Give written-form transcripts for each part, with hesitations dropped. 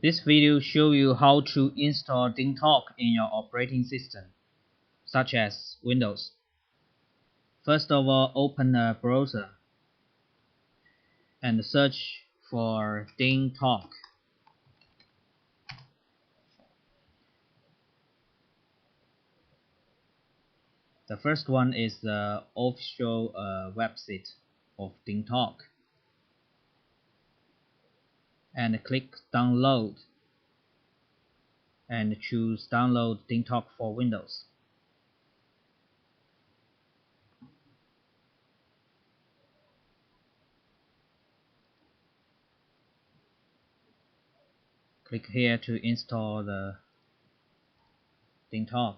This video shows you how to install Dingtalk in your operating system, such as Windows. First of all, open a browser and search for Dingtalk. The first one is the official website of Dingtalk. And click download and choose download Dingtalk for Windows. Click here to install the Dingtalk.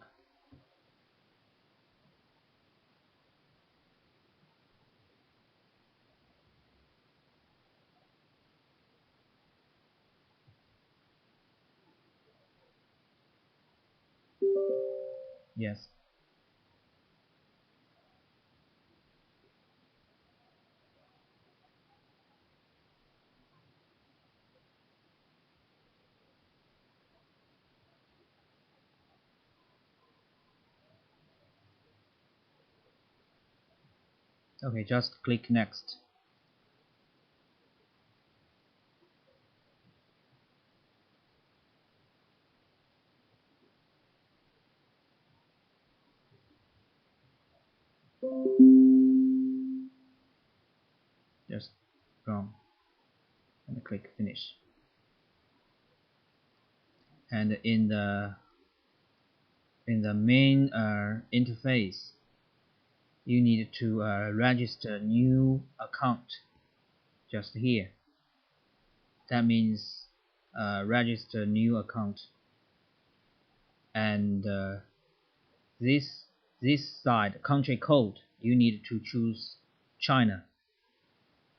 Yes. Okay, just click next. Just wrong and click finish. And in the main interface, you need to register new account just here. That means register new account, and this side country code you need to choose China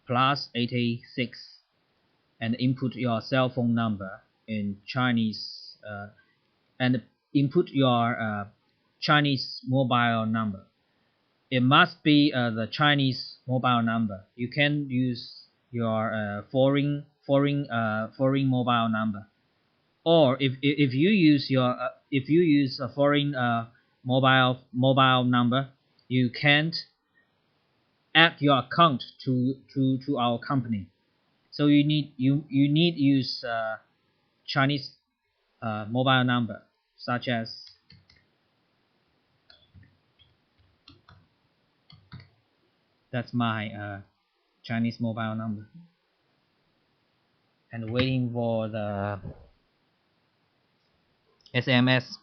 +886 and input your cell phone number in Chinese and input your Chinese mobile number. It must be the Chinese mobile number. You can use your foreign mobile number, or if you use a foreign mobile number, you can't add your account to our company. So you need use Chinese mobile number, such as that's my Chinese mobile number, and waiting for the SMS.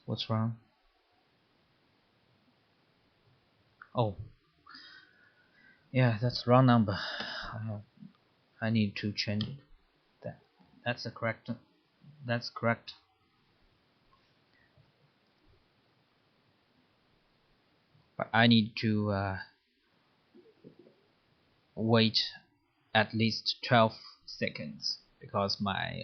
What's wrong? Oh, yeah, that's wrong number. I need to change it. That's correct. That's correct. But I need to wait at least 12 seconds because my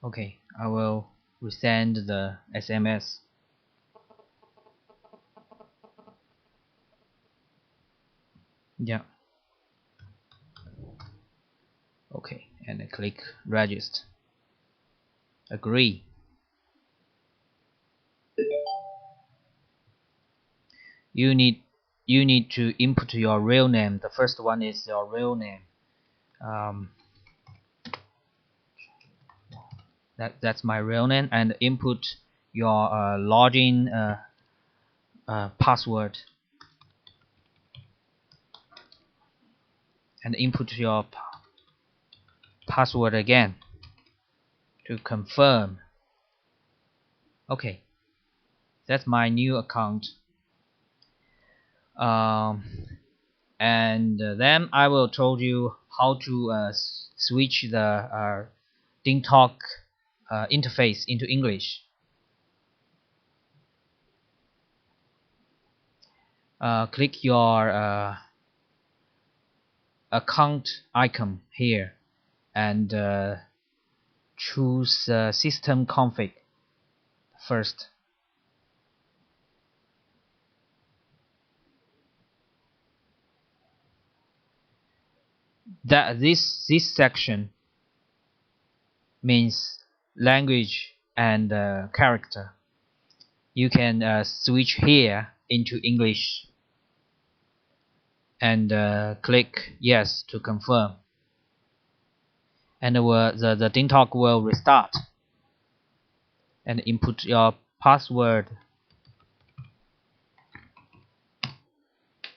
okay, I will resend the SMS. Yeah. Okay, and I click register. Agree. You need to input your real name. The first one is your real name. That's my real name, and input your login password, and input your password again to confirm. Okay, that's my new account. And then I will told you how to switch the Dingtalk interface into English. click your account icon here and choose system config first. This section means language and character. You can switch here into English and click yes to confirm, and the Dingtalk will restart, and input your password.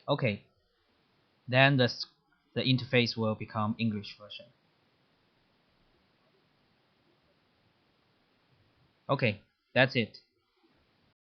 Okay, then the interface will become English version. Okay, that's it.